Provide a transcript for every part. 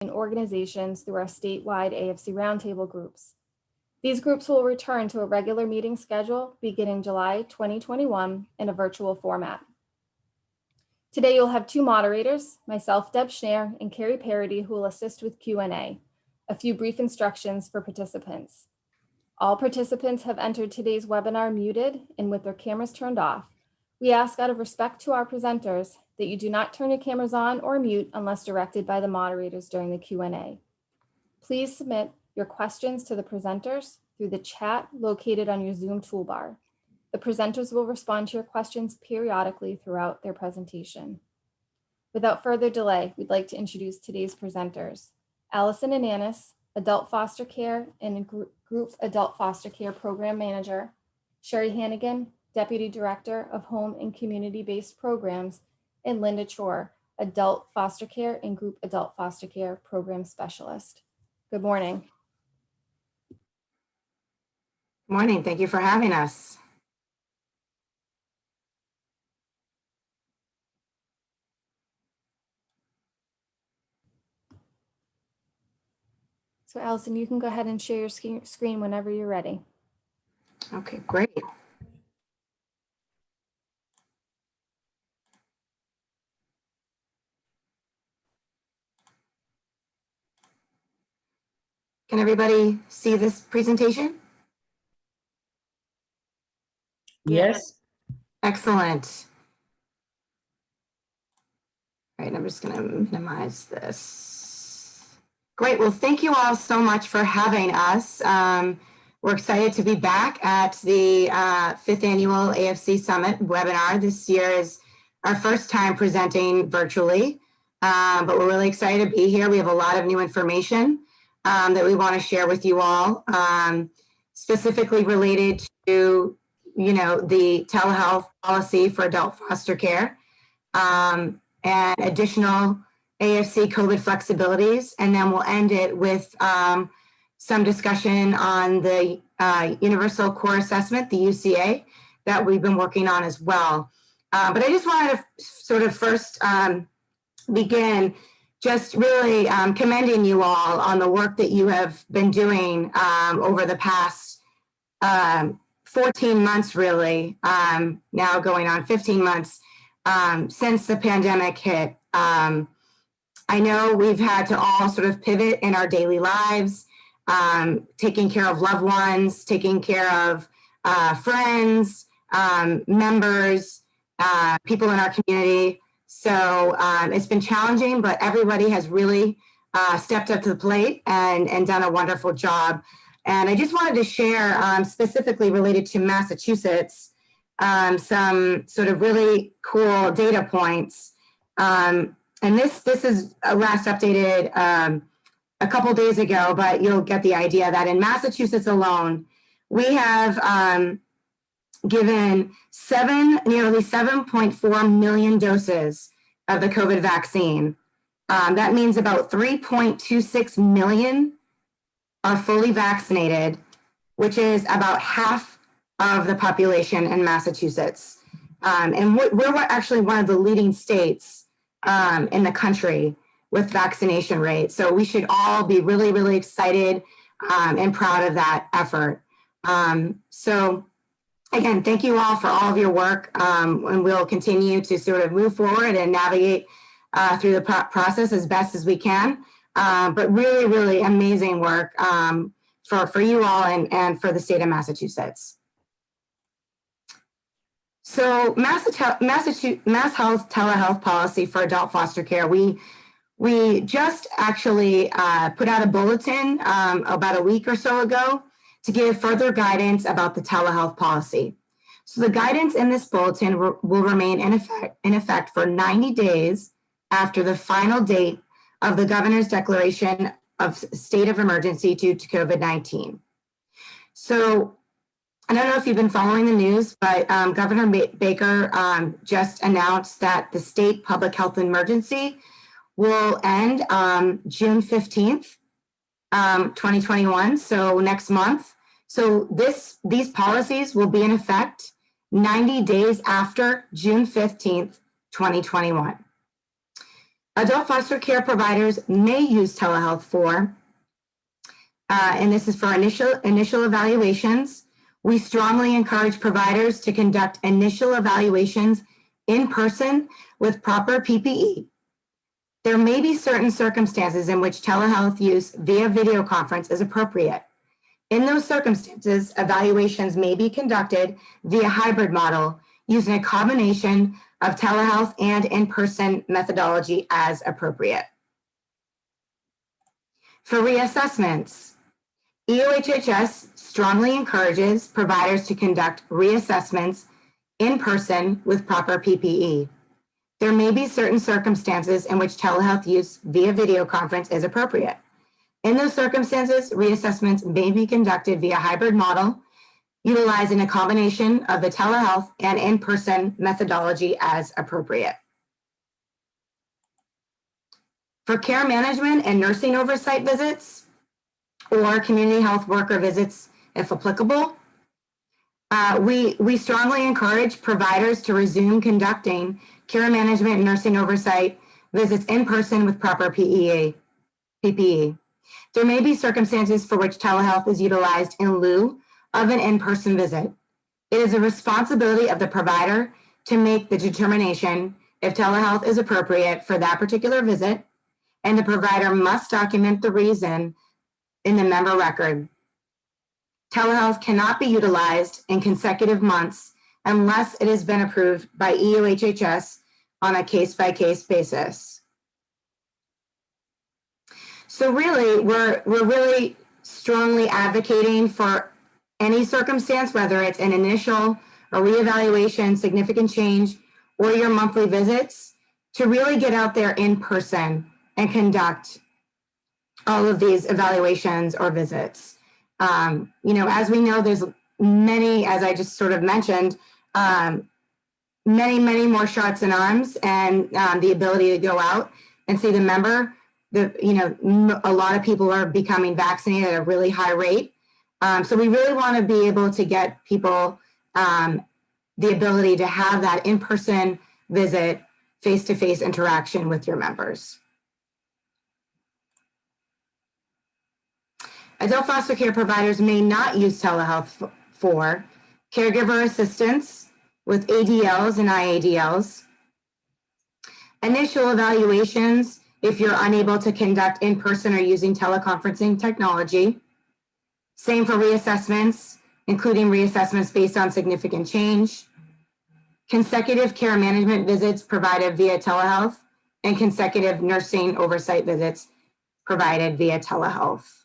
and organizations through our statewide AFC roundtable groups. These groups will return to a regular meeting schedule beginning July 2021 in a virtual format. Today, you'll have two moderators, myself, Deb Schneer, and Carrie Parody, who will assist with Q&A. A few brief instructions for participants. All participants have entered today's webinar muted and with their cameras turned off. We ask out of respect to our presenters that you do not turn your cameras on or mute unless directed by the moderators during the Q&A. Please submit your questions to the presenters through the chat located on your Zoom toolbar. The presenters will respond to your questions periodically throughout their presentation. Without further delay, we'd like to introduce today's presenters. Allison Ananis, Adult Foster Care and Group Adult Foster Care Program Manager. Sherry Hannigan, Deputy Director of Home and Community-Based Programs, and Linda Chor, Adult Foster Care and Group Adult Foster Care Program Specialist. Good morning. Good morning. Thank you for having us. So Allison, you can go ahead and share your screen whenever you're ready. Okay, great. Can everybody see this presentation? Yes. Excellent. All right, I'm just going to minimize this. Great. Well, thank you all so much for having us. We're excited to be back at the 5th Annual AFC Summit webinar. This year is our first time presenting virtually, but we're really excited to be here. We have a lot of new information that we want to share with you all, specifically related to, the telehealth policy for adult foster care, and additional AFC COVID flexibilities. And then we'll end it with some discussion on the Universal Core Assessment, the UCA, that we've been working on as well. But I just wanted to sort of first begin just really commending you all on the work that you have been doing over the past 14 months, really, now going on 15 months since the pandemic hit. I know we've had to all sort of pivot in our daily lives, taking care of loved ones, taking care of friends, members, people in our community. So it's been challenging, but everybody has really stepped up to the plate and done a wonderful job. And I just wanted to share, specifically related to Massachusetts, some sort of really cool data points. And this is last updated a couple days ago, but you'll get the idea that in Massachusetts alone, we have given nearly 7.4 million doses of the COVID vaccine. That means about 3.26 million are fully vaccinated, which is about half of the population in Massachusetts. And we're actually one of the leading states in the country with vaccination rates. So we should all be really, really excited and proud of that effort. So again, thank you all for all of your work, and we'll continue to sort of move forward and navigate through the process as best as we can. But really, really amazing work for you all and for the state of Massachusetts. So MassHealth telehealth policy for adult foster care, we just actually put out a bulletin about a week or so ago to give further guidance about the telehealth policy. So the guidance in this bulletin will remain in effect for 90 days after the final date of the governor's declaration of state of emergency due to COVID-19. So I don't know if you've been following the news, but Governor Baker just announced that the state public health emergency will end June 15th, 2021, so next month. So these policies will be in effect 90 days after June 15th, 2021. Adult foster care providers may use telehealth for, and this is for initial evaluations. We strongly encourage providers to conduct initial evaluations in person with proper PPE. There may be certain circumstances in which telehealth use via video conference is appropriate. In those circumstances, evaluations may be conducted via hybrid model using a combination of telehealth and in-person methodology as appropriate. For reassessments, EOHHS strongly encourages providers to conduct reassessments in person with proper PPE. There may be certain circumstances in which telehealth use via video conference is appropriate. In those circumstances, reassessments may be conducted via hybrid model, utilizing a combination of the telehealth and in-person methodology as appropriate. For care management and nursing oversight visits, or community health worker visits, if applicable, we strongly encourage providers to resume conducting care management and nursing oversight visits in person with proper PPE. There may be circumstances for which telehealth is utilized in lieu of an in-person visit. It is a responsibility of the provider to make the determination if telehealth is appropriate for that particular visit, and the provider must document the reason in the member record. Telehealth cannot be utilized in consecutive months unless it has been approved by EOHHS on a case-by-case basis. So really, we're really strongly advocating for any circumstance, whether it's an initial, a reevaluation, significant change, or your monthly visits, to really get out there in person and conduct all of these evaluations or visits. As we know, there's many, as I just sort of mentioned, many more shots in arms, and the ability to go out and see the member. A lot of people are becoming vaccinated at a really high rate. So we really want to be able to get people the ability to have that in-person visit, face-to-face interaction with your members. Adult foster care providers may not use telehealth for caregiver assistance with ADLs and IADLs, initial evaluations if you're unable to conduct in person or using teleconferencing technology, same for reassessments, including reassessments based on significant change, consecutive care management visits provided via telehealth, and consecutive nursing oversight visits provided via telehealth.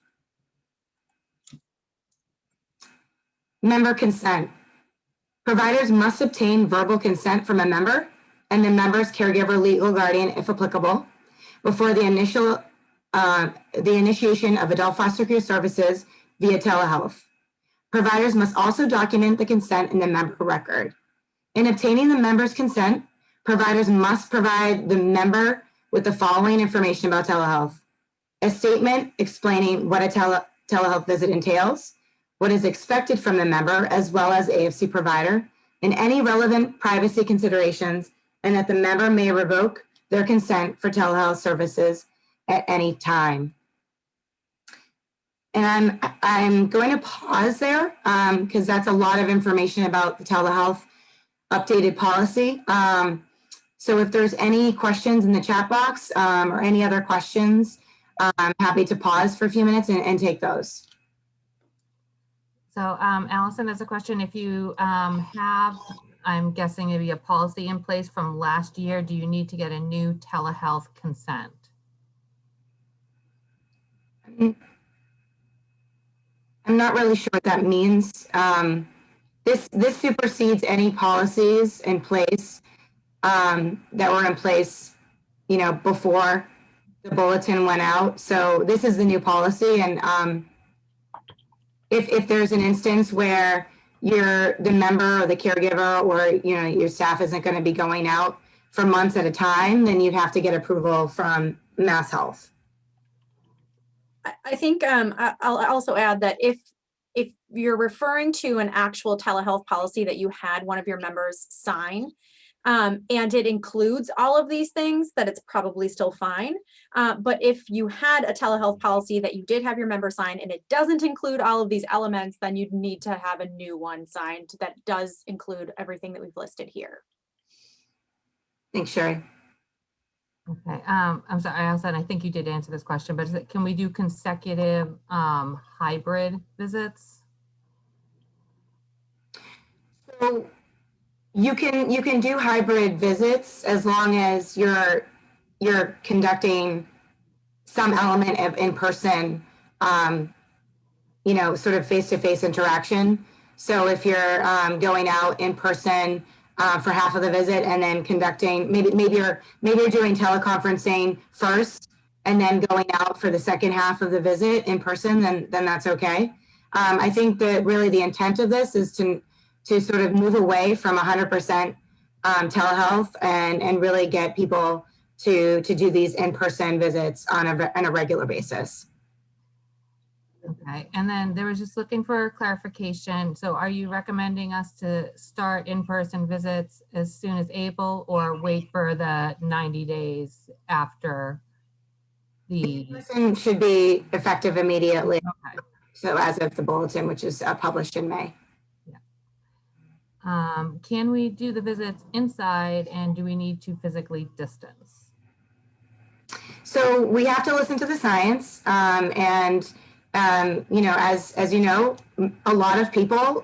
Member consent. Providers must obtain verbal consent from a member and the member's caregiver legal guardian, if applicable, before the initiation of adult foster care services via telehealth. Providers must also document the consent in the member record. In obtaining the member's consent, providers must provide the member with the following information about telehealth: a statement explaining what a telehealth visit entails, what is expected from the member as well as AFC provider, and any relevant privacy considerations, and that the member may revoke their consent for telehealth services at any time. And I'm going to pause there because that's a lot of information about the telehealth updated policy. So if there's any questions in the chat box or any other questions, I'm happy to pause for a few minutes and take those. So Allison has a question. If you have, I'm guessing maybe a policy in place from last year, do you need to get a new telehealth consent? I'm not really sure what that means. This supersedes any policies in place that were in place, before the bulletin went out. So this is the new policy, and if there's an instance where the member or the caregiver or your staff isn't going to be going out for months at a time, then you'd have to get approval from MassHealth. I think I'll also add that if you're referring to an actual telehealth policy that you had one of your members sign, and it includes all of these things, that it's probably still fine. But if you had a telehealth policy that you did have your member sign and it doesn't include all of these elements, then you'd need to have a new one signed that does include everything that we've listed here. Thanks, Sherry. Okay, I'm sorry, Allison, I think you did answer this question, but can we do consecutive hybrid visits? So you can do hybrid visits as long as you're conducting some element of in-person, sort of face-to-face interaction. So if you're going out in person for half of the visit and then conducting, maybe you're doing teleconferencing first and then going out for the second half of the visit in person, then that's okay. I think that really the intent of this is to sort of move away from 100% telehealth and really get people to do these in-person visits on a regular basis. Okay, and then there was just looking for clarification. So are you recommending us to start in-person visits as soon as able or wait for the 90 days after the? In-person should be effective immediately. Okay. So as of the bulletin, which is published in May. Can we do the visits inside and do we need to physically distance? So we have to listen to the science, as you know, a lot of people,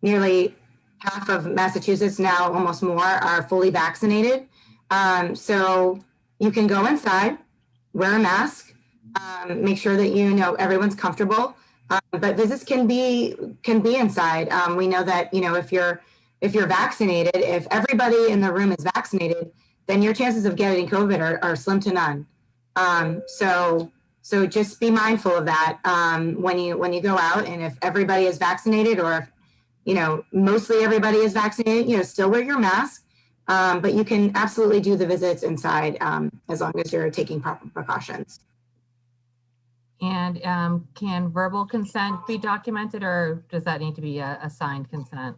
nearly half of Massachusetts now, almost more, are fully vaccinated. So you can go inside, wear a mask, make sure that everyone's comfortable. But visits can be inside. We know that if you're vaccinated, if everybody in the room is vaccinated, then your chances of getting COVID are slim to none. So just be mindful of that when you go out, and if everybody is vaccinated, or if mostly everybody is vaccinated, still wear your mask. But you can absolutely do the visits inside as long as you're taking proper precautions. And can verbal consent be documented, or does that need to be a signed consent?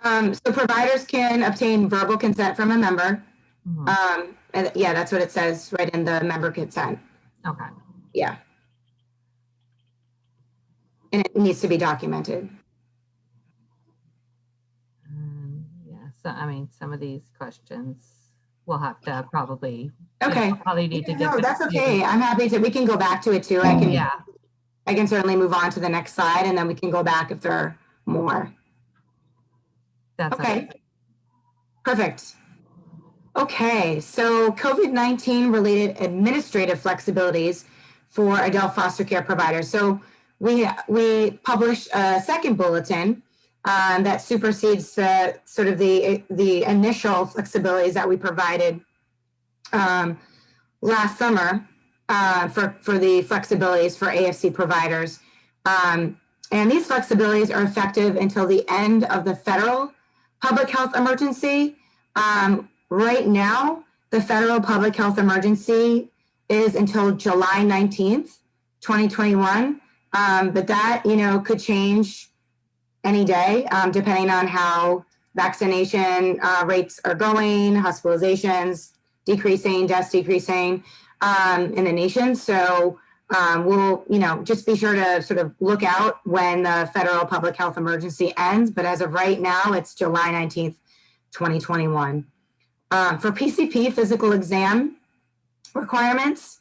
So providers can obtain verbal consent from a member. Mm-hmm. And yeah, that's what it says right in the member consent. Okay. Yeah. And it needs to be documented. Yeah, so I mean, some of these questions we'll have to probably. Okay. Probably need to get. No, that's okay. I'm happy to. We can go back to it too. I can certainly move on to the next slide, and then we can go back if there are more. That's okay. Perfect. Okay, so COVID-19 related administrative flexibilities for adult foster care providers. So we published a second bulletin that supersedes sort of the initial flexibilities that we provided last summer for the flexibilities for AFC providers. And these flexibilities are effective until the end of the federal public health emergency. Right now, the federal public health emergency is until July 19th, 2021. But that, could change any day, depending on how vaccination rates are going, hospitalizations decreasing, deaths decreasing in the nation. So we'll, just be sure to sort of look out when the federal public health emergency ends. But as of right now, it's July 19th, 2021. For PCP physical exam requirements,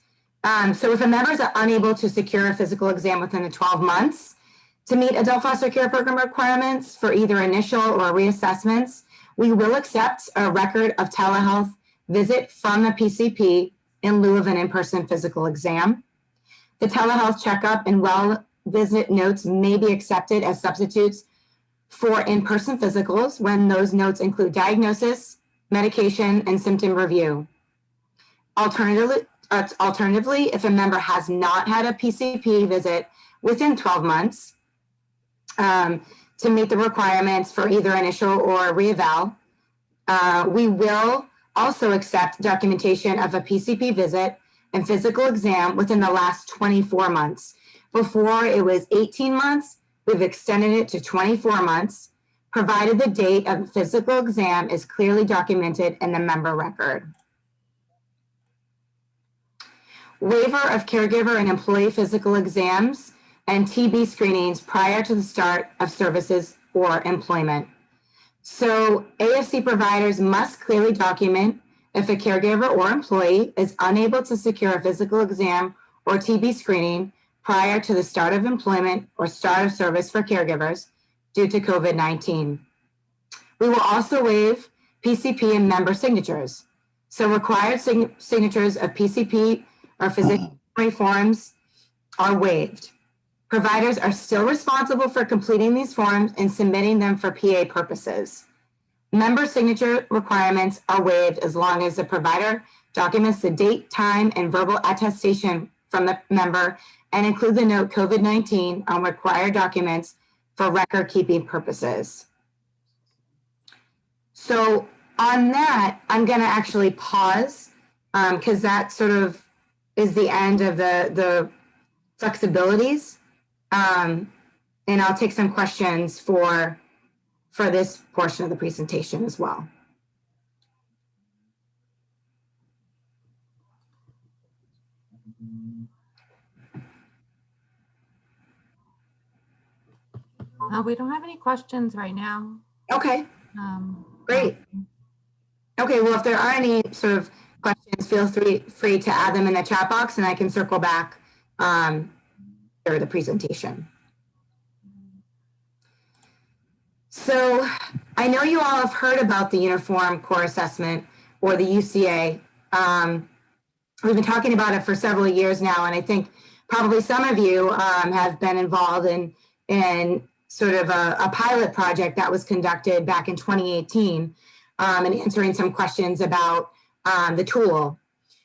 so if a member is unable to secure a physical exam within the 12 months to meet adult foster care program requirements for either initial or reassessments, we will accept a record of telehealth visit from the PCP in lieu of an in-person physical exam. The telehealth checkup and well visit notes may be accepted as substitutes for in-person physicals when those notes include diagnosis, medication, and symptom review. Alternatively, if a member has not had a PCP visit within 12 months to meet the requirements for either initial or reeval, we will also accept documentation of a PCP visit and physical exam within the last 24 months. Before it was 18 months, we've extended it to 24 months. provided the date of the physical exam is clearly documented in the member record. Waiver of caregiver and employee physical exams and TB screenings prior to the start of services or employment. So AFC providers must clearly document if a caregiver or employee is unable to secure a physical exam or TB screening prior to the start of employment or start of service for caregivers due to COVID-19. We will also waive PCP and member signatures. So required signatures of PCP or physician forms are waived. Providers are still responsible for completing these forms and submitting them for PA purposes. Member signature requirements are waived as long as the provider documents the date, time, and verbal attestation from the member and include the note COVID-19 on required documents for record keeping purposes. So on that, I'm going to actually pause because that sort of is the end of the flexibilities. And I'll take some questions for this portion of the presentation as well. We don't have any questions right now. Okay, great. Okay, well, if there are any sort of questions, feel free to add them in the chat box and I can circle back for the presentation. So I know you all have heard about the Uniform Core Assessment, or the UCA. We've been talking about it for several years now, and I think probably some of you have been involved in sort of a pilot project that was conducted back in 2018 and answering some questions about the tool.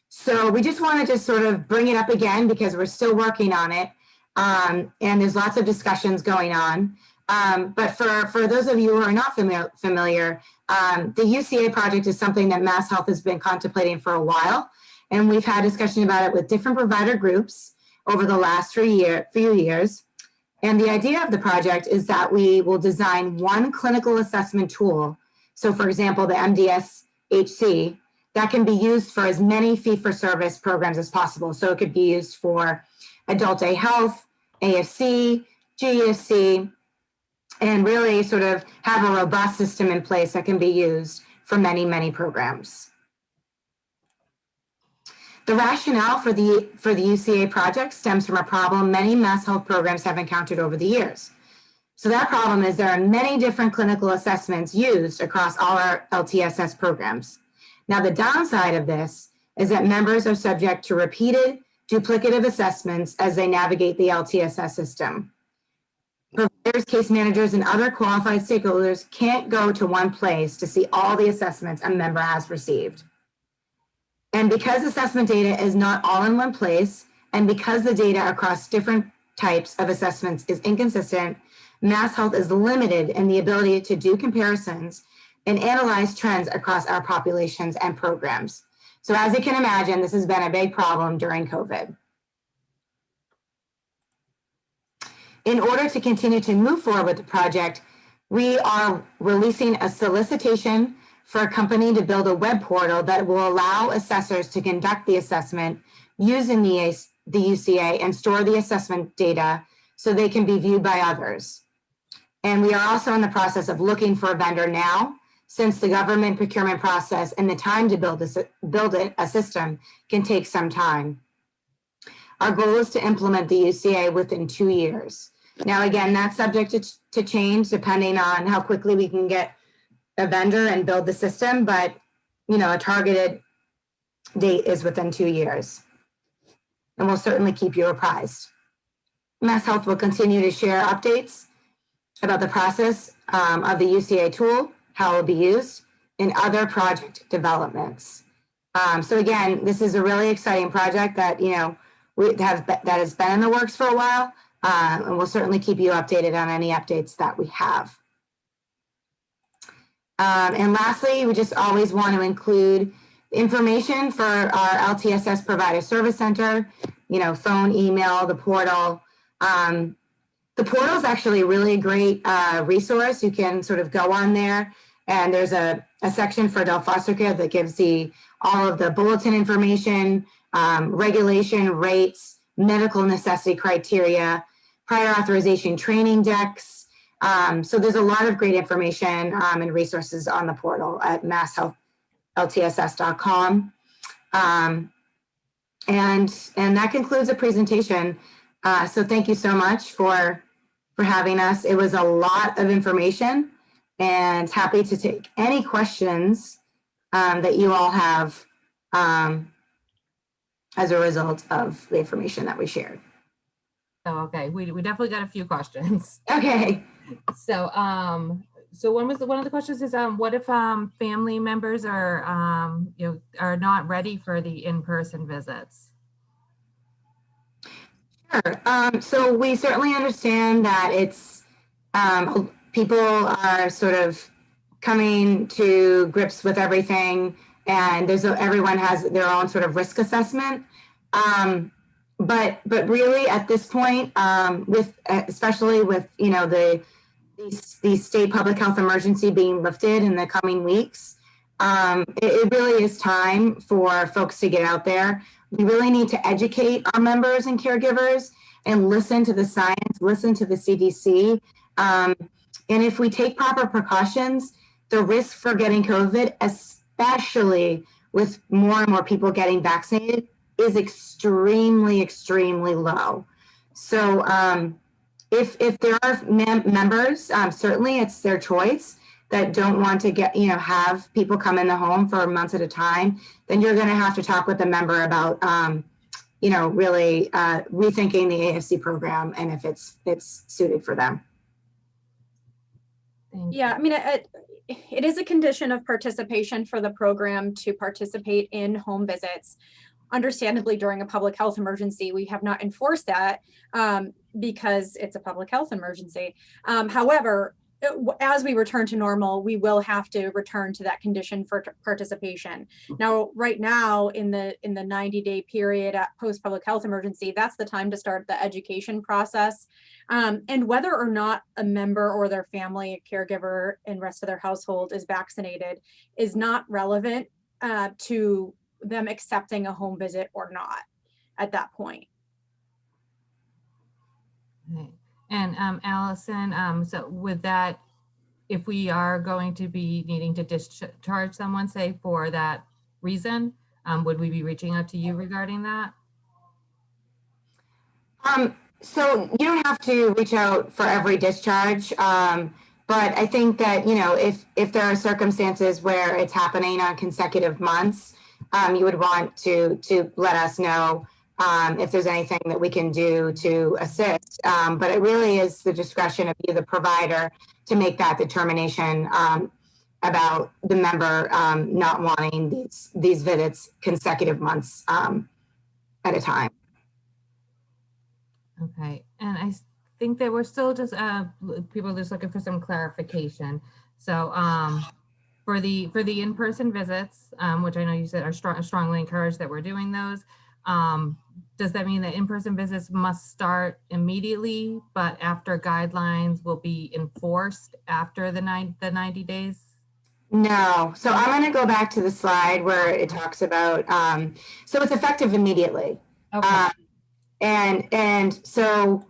So we just wanted to sort of bring it up again because we're still working on it, and there's lots of discussions going on. But for those of you who are not familiar, the UCA project is something that MassHealth has been contemplating for a while, and we've had discussion about it with different provider groups over the last few years. And the idea of the project is that we will design one clinical assessment tool. So for example, the MDS-HC, that can be used for as many fee-for-service programs as possible. So it could be used for adult day health, AFC, GFC, and really sort of have a robust system in place that can be used for many, many programs. The rationale for the UCA project stems from a problem many MassHealth programs have encountered over the years. So that problem is there are many different clinical assessments used across all our LTSS programs. Now, the downside of this is that members are subject to repeated duplicative assessments as they navigate the LTSS system. Providers, case managers, and other qualified stakeholders can't go to one place to see all the assessments a member has received. And because assessment data is not all in one place, and because the data across different types of assessments is inconsistent, MassHealth is limited in the ability to do comparisons and analyze trends across our populations and programs. So as you can imagine, this has been a big problem during COVID. In order to continue to move forward with the project, we are releasing a solicitation for a company to build a web portal that will allow assessors to conduct the assessment using the UCA and store the assessment data so they can be viewed by others. And we are also in the process of looking for a vendor now, since the government procurement process and the time to build a system can take some time. Our goal is to implement the UCA within 2 years. Now, again, that's subject to change depending on how quickly we can get a vendor and build the system, but a targeted date is within 2 years. And we'll certainly keep you apprised. MassHealth will continue to share updates about the process of the UCA tool, how it will be used, and other project developments. So again, this is a really exciting project that that has been in the works for a while, and we'll certainly keep you updated on any updates that we have. And lastly, we just always want to include information for our LTSS Provider Service Center, phone, email, the portal. The portal is actually a really great resource. You can sort of go on there, and there's a section for adult foster care that gives all of the bulletin information, regulation rates, medical necessity criteria, prior authorization training decks. So there's a lot of great information and resources on the portal at masshealthltss.com. And that concludes the presentation. So thank you so much for having us. It was a lot of information, and happy to take any questions that you all have as a result of the information that we shared. Oh, okay, we definitely got a few questions. Okay. So, so one of the questions is, what if family members are, are not ready for the in-person visits? Sure. So we certainly understand that it's people are sort of coming to grips with everything, and everyone has their own sort of risk assessment. But really at this point, especially with the state public health emergency being lifted in the coming weeks, it really is time for folks to get out there. We really need to educate our members and caregivers and listen to the science, listen to the CDC. And if we take proper precautions, the risk for getting COVID, especially with more and more people getting vaccinated, is extremely, extremely low. So if there are members, certainly it's their choice, that don't want to have people come in the home for months at a time, then you're going to have to talk with the member about, really rethinking the AFC program and if it's suited for them. Yeah, I mean, it is a condition of participation for the program to participate in home visits. Understandably, during a public health emergency, we have not enforced that because it's a public health emergency. However, as we return to normal, we will have to return to that condition for participation. Now, right now, in the 90-day period at post-public health emergency, that's the time to start the education process. And whether or not a member or their family, a caregiver, and rest of their household is vaccinated is not relevant to them accepting a home visit or not at that point. Okay. And Allison, so with that, if we are going to be needing to discharge someone, say for that reason, would we be reaching out to you regarding that? So you don't have to reach out for every discharge, but I think that if there are circumstances where it's happening on consecutive months, you would want to let us know if there's anything that we can do to assist. But it really is the discretion of you, the provider, to make that determination about the member not wanting these visits consecutive months at a time. Okay, and I think that we're still just people just looking for some clarification. So for the in-person visits, which I know you said are strongly encouraged that we're doing those. Does that mean that in-person visits must start immediately, but after guidelines will be enforced after the 90 days? No. So I'm going to go back to the slide where it talks about, so it's effective immediately. Okay. And so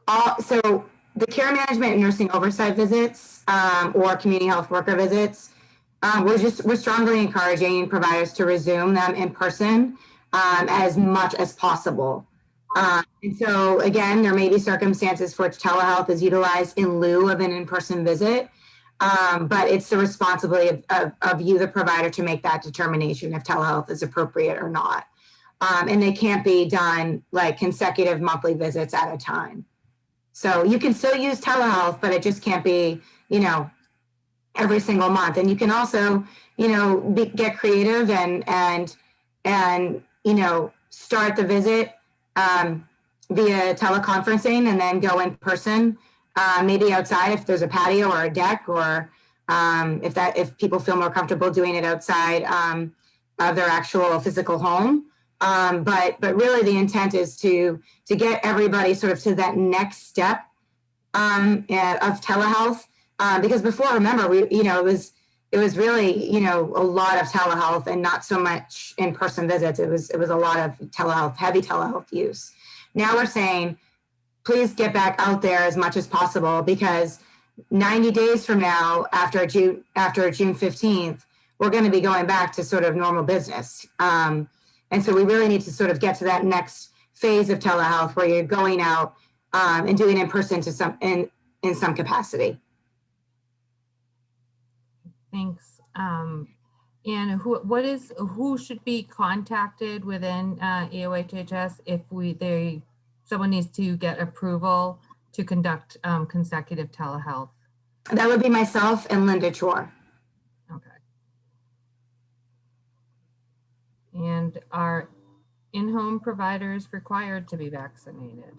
the care management and nursing oversight visits or community health worker visits, we're strongly encouraging providers to resume them in person as much as possible. And so again, there may be circumstances for which telehealth is utilized in lieu of an in-person visit, but it's the responsibility of you, the provider, to make that determination if telehealth is appropriate or not. And they can't be done like consecutive monthly visits at a time. So you can still use telehealth, but it just can't be, every single month. And you can also, get creative and start the visit via teleconferencing and then go in person, maybe outside if there's a patio or a deck, or if people feel more comfortable doing it outside of their actual physical home. But really the intent is to get everybody sort of to that next step of telehealth. Because before, remember, it was really, a lot of telehealth and not so much in-person visits. It was a lot of telehealth, heavy telehealth use. Now we're saying, please get back out there as much as possible, because 90 days from now, after June 15th, we're going to be going back to sort of normal business. And so we really need to sort of get to that next phase of telehealth where you're going out and doing in person in some capacity. Thanks. And who should be contacted within EOHHS if someone needs to get approval to conduct consecutive telehealth? That would be myself and Linda Chor. Okay. And are in-home providers required to be vaccinated?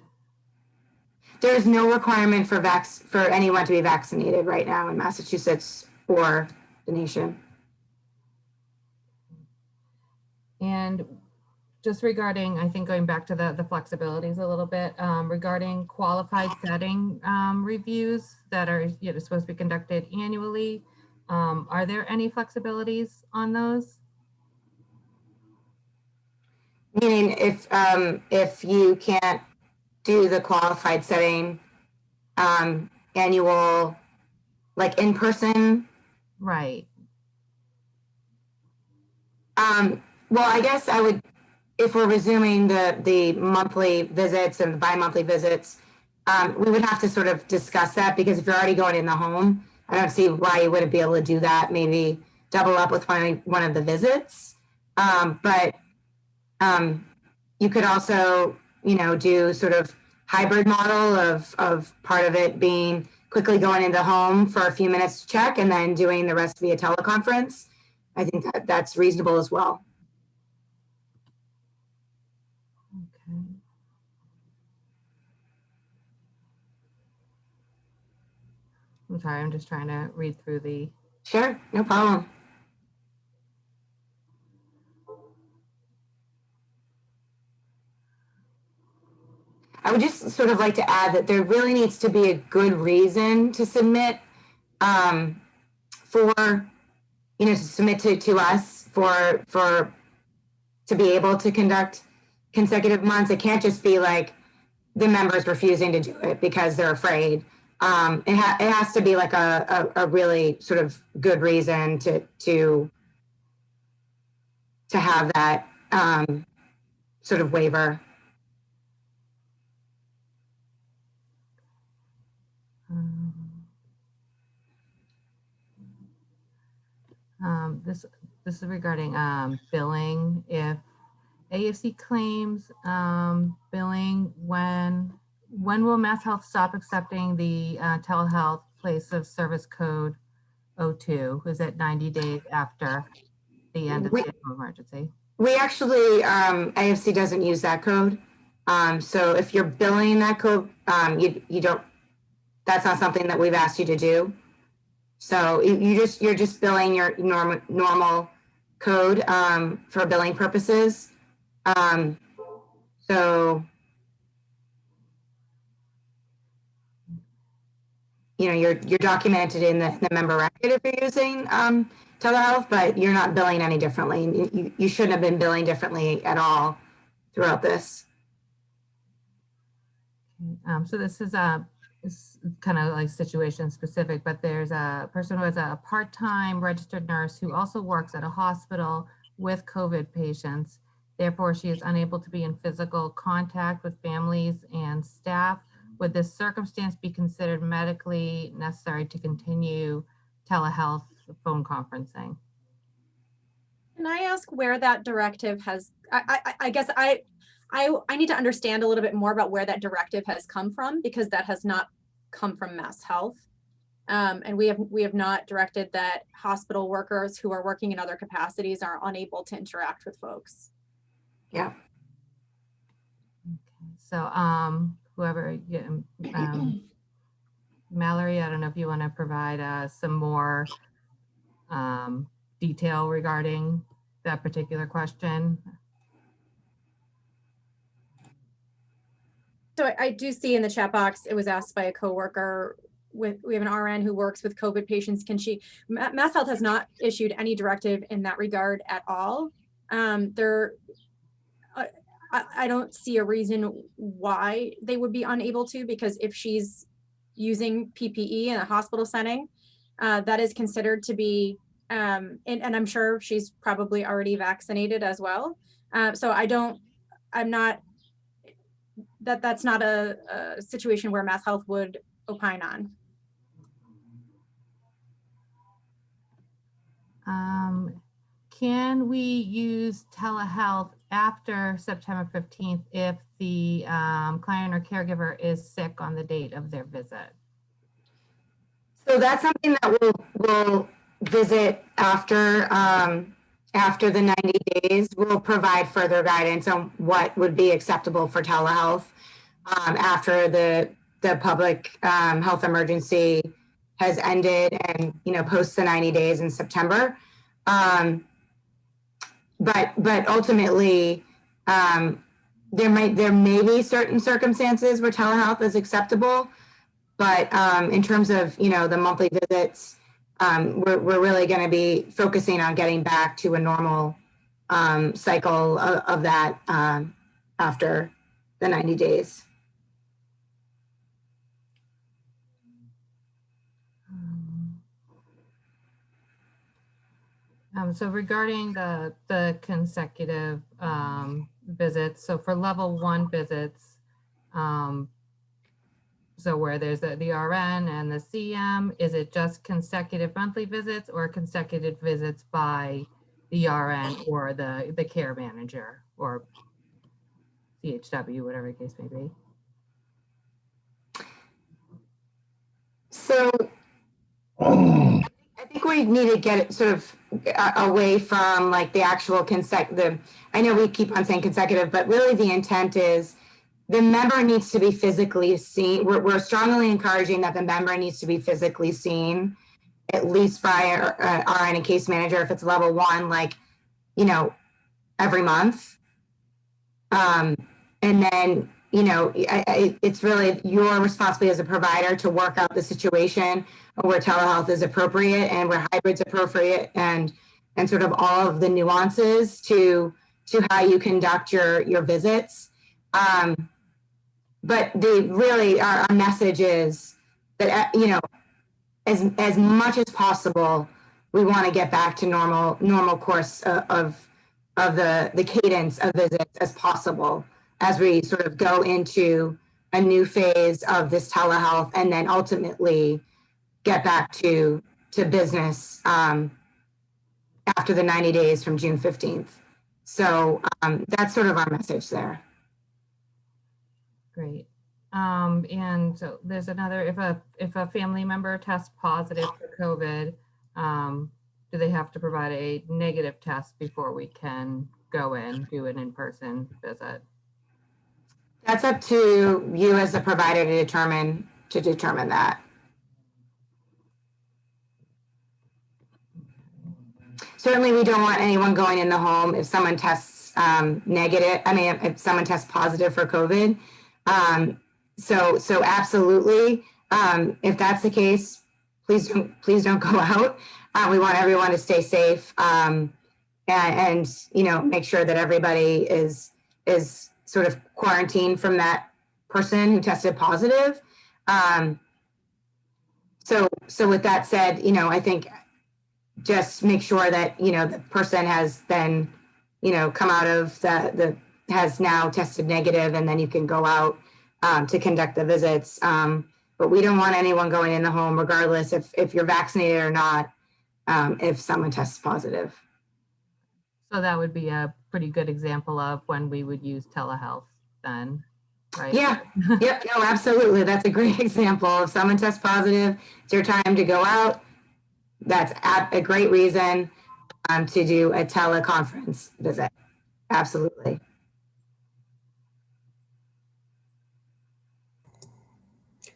There's no requirement for anyone to be vaccinated right now in Massachusetts or the nation. And just regarding, I think going back to the flexibilities a little bit, regarding qualified setting reviews that are supposed to be conducted annually, are there any flexibilities on those? Meaning if you can't do the qualified setting annual, like in person? Right. Well, I guess I would, if we're resuming the monthly visits and the bi-monthly visits, we would have to sort of discuss that, because if you're already going in the home, I don't see why you wouldn't be able to do that. Maybe double up with one of the visits. But you could also, do sort of hybrid model of part of it being quickly going into home for a few minutes to check and then doing the rest via teleconference. I think that's reasonable as well. Okay. I'm sorry, I'm just trying to read through the. Sure, no problem. I would just sort of like to add that there really needs to be a good reason to submit to submit to us to be able to conduct consecutive months. It can't just be like the members refusing to do it because they're afraid. It has to be like a really sort of good reason to have that sort of waiver. This is regarding billing. If AFC claims billing, when will MassHealth stop accepting the telehealth place of service code 02? Is it 90 days after the end of the state of emergency? We actually, AFC doesn't use that code. So if you're billing that code, you don't, that's not something that we've asked you to do. So you're just billing your normal code for billing purposes. So, you're documented in the member record if you're using telehealth, but you're not billing any differently. You shouldn't have been billing differently at all throughout this. So this is kind of like situation specific, but there's a person who is a part-time registered nurse who also works at a hospital with COVID patients. Therefore, she is unable to be in physical contact with families and staff. Would this circumstance be considered medically necessary to continue telehealth phone conferencing? Can I ask where that directive has, I guess I need to understand a little bit more about where that directive has come from, because that has not come from MassHealth. And we have not directed that hospital workers who are working in other capacities are unable to interact with folks. Yeah. Okay. So whoever, Mallory, I don't know if you want to provide some more detail regarding that particular question. So I do see in the chat box, it was asked by a coworker we have an RN who works with COVID patients. Can she, MassHealth has not issued any directive in that regard at all. I don't see a reason why they would be unable to, because if she's using PPE in a hospital setting, that is considered to be, and I'm sure she's probably already vaccinated as well. So that's not a situation where MassHealth would opine on. Can we use telehealth after September 15th if the client or caregiver is sick on the date of their visit? So that's something that we'll visit after the 90 days. We'll provide further guidance on what would be acceptable for telehealth after the public health emergency has ended and, post the 90 days in September. But ultimately, there may be certain circumstances where telehealth is acceptable. But in terms of, the monthly visits, we're really going to be focusing on getting back to a normal cycle of that after the 90 days. So regarding the consecutive visits, so for level 1 visits, so where there's the RN and the CM, is it just consecutive monthly visits or consecutive visits by the RN or the care manager or CHW, whatever the case may be? So I think we need to get it sort of away from like the actual consecutive. I know we keep on saying consecutive, but really the intent is the member needs to be physically seen. We're strongly encouraging that the member needs to be physically seen, at least by our RN and case manager if it's level 1, like, every month. And then, it's really your responsibility as a provider to work out the situation where telehealth is appropriate and where hybrid's appropriate and sort of all of the nuances to how you conduct your visits. But our message is that, as much as possible, we want to get back to normal course of the cadence of visits as possible as we sort of go into a new phase of this telehealth and then ultimately get back to business after the 90 days from June 15th. So that's sort of our message there. Great. And so there's another, if a family member tests positive for COVID, do they have to provide a negative test before we can go in, do an in-person visit? That's up to you as the provider to determine that. Certainly, we don't want anyone going in the home if someone tests negative. I mean, if someone tests positive for COVID. So absolutely, if that's the case, please don't go out. We want everyone to stay safe and make sure that everybody is sort of quarantined from that person who tested positive. So with that said, I think just make sure that the person has then come out of has now tested negative, and then you can go out to conduct the visits. But we don't want anyone going in the home, regardless if you're vaccinated or not, if someone tests positive. So that would be a pretty good example of when we would use telehealth then, right? Yeah, yep, no, absolutely. That's a great example. If someone tests positive, it's your time to go out. That's a great reason to do a teleconference visit. Absolutely.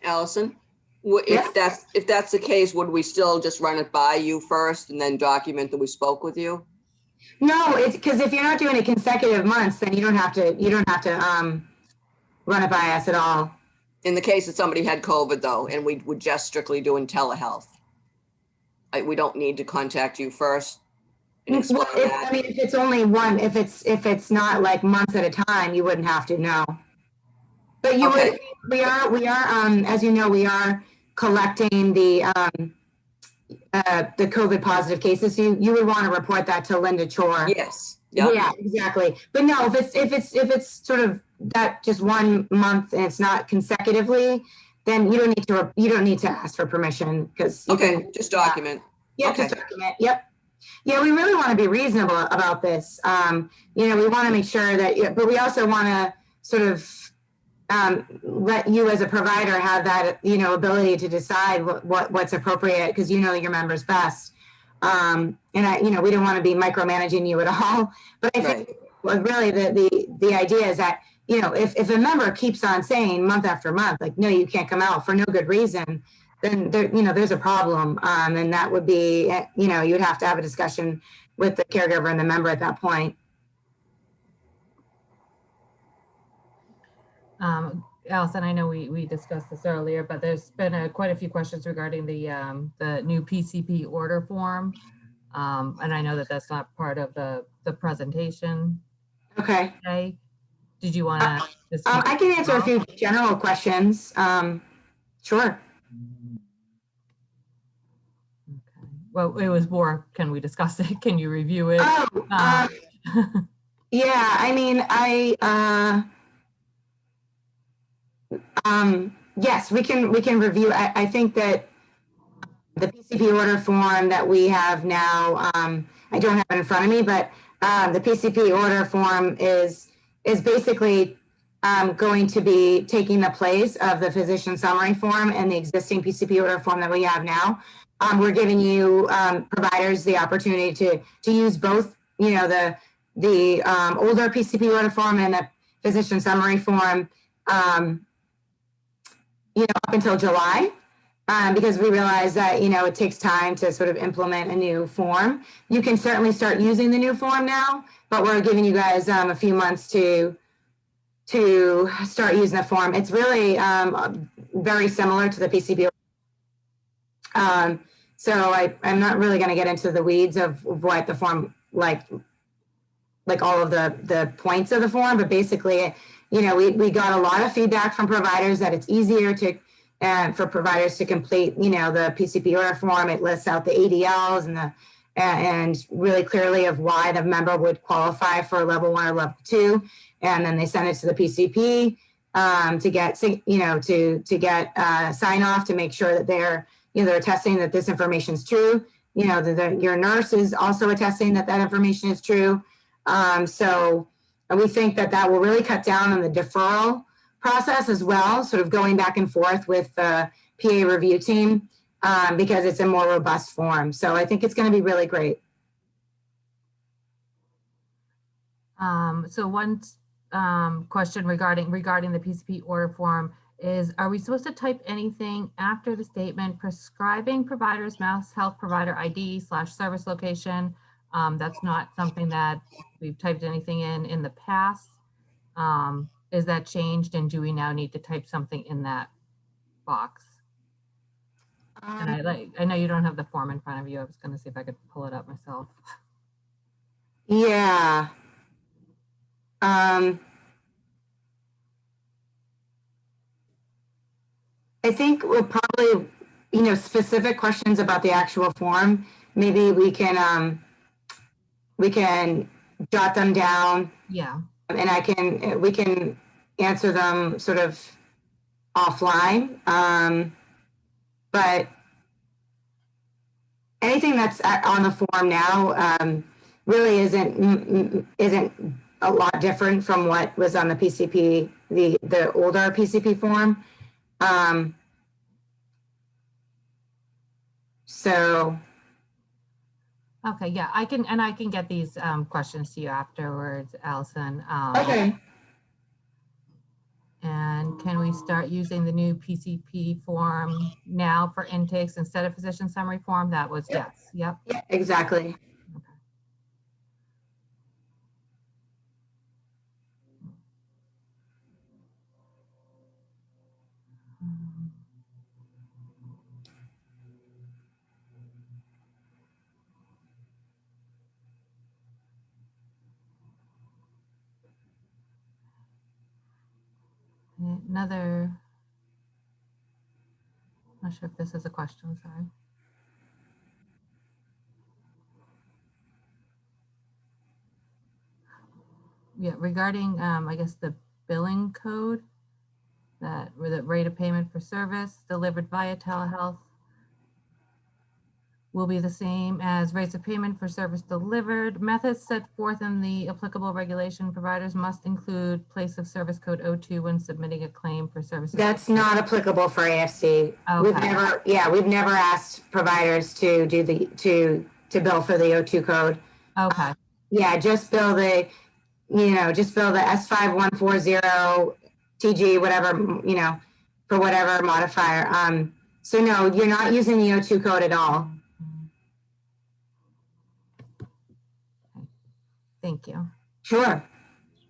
Allison, Yes. if that's the case, would we still just run it by you first and then document that we spoke with you? No, it's because if you're not doing it consecutive months, then you don't have to run it by us at all. In the case that somebody had COVID though, and we were just strictly doing telehealth, we don't need to contact you first and explain Well, that. I mean, if it's only one, if it's not like months at a time, you wouldn't have to know. But you Okay. would, we are, as you know, we are collecting the COVID positive cases. So you would want to report that to Linda Chor. Yes. Yep. Yeah, exactly. But no, if it's sort of that just 1 month and it's not consecutively, then you don't need to ask for permission because you Okay. can Just document. Yeah, Okay. just document. Yep. Yeah, we really want to be reasonable about this. We want to make sure that, but we also want to sort of let you as a provider have that, ability to decide what's appropriate because you know your members best. And we don't want to be micromanaging you at all. But I think really the idea is that, if a member keeps on saying month after month, like, no, you can't come out for no good reason, then there's a problem. And that would be, you'd have to have a discussion with the caregiver and the member at that point. Allison, I know we discussed this earlier, but there's been quite a few questions regarding the new PCP order form. And I know that that's not part of the presentation Okay. today. Did you want to just? I can answer a few general questions. Sure. Okay. Well, it was more, can we discuss it? Can you review it? Oh, yeah, I mean, yes, we can review. I think that the PCP order form that we have now, I don't have it in front of me, but the PCP order form is basically going to be taking the place of the physician summary form and the existing PCP order form that we have now. We're giving you providers the opportunity to use both, the older PCP order form and the physician summary form, up until July. Because we realize that, it takes time to sort of implement a new form. You can certainly start using the new form now, but we're giving you guys a few months to start using the form. It's really very similar to the PCP. So I'm not really going to get into the weeds of what the form, like all of the points of the form, but basically, we got a lot of feedback from providers that it's easier for providers to complete, the PCP order form. It lists out the ADLs and really clearly of why the member would qualify for level 1 or level 2. And then they send it to the PCP to get, to get sign off to make sure that they're attesting that this information is true. Your nurse is also attesting that information is true. So we think that will really cut down on the deferral process as well, sort of going back and forth with the PA review team because it's a more robust form. So I think it's going to be really great. So one question regarding the PCP order form is, are we supposed to type anything after the statement prescribing providers MassHealth provider ID/service location? That's not something that we've typed anything in the past. Is that changed, and do we now need to type something in that box? And I know you don't have the form in front of you. I was going to see if I could pull it up myself. Yeah. I think we'll probably, specific questions about the actual form. Maybe we can jot them down. Yeah. And we can answer them sort of offline. But anything that's on the form now really isn't a lot different from what was on the PCP, the older PCP form. So. Okay, yeah, I can get these questions to you afterwards, Allison. Okay. And can we start using the new PCP form now for intakes instead of physician summary form? That was yes. Yep. Yeah, exactly. Okay. Another, not sure if this is a question, sorry. Yeah, regarding, I guess, the billing code, that where the rate of payment for service delivered via telehealth will be the same as rates of payment for service delivered. Methods set forth in the applicable regulation. Providers must include place of service code O2 when submitting a claim for services. That's not applicable for AFC. We've Okay. we've never asked providers to do to bill for the O2 code. Okay, Yeah, just bill the, just bill the S5140 TG, whatever, for whatever modifier. So no, you're not using the O2 code at all. thank you. Sure.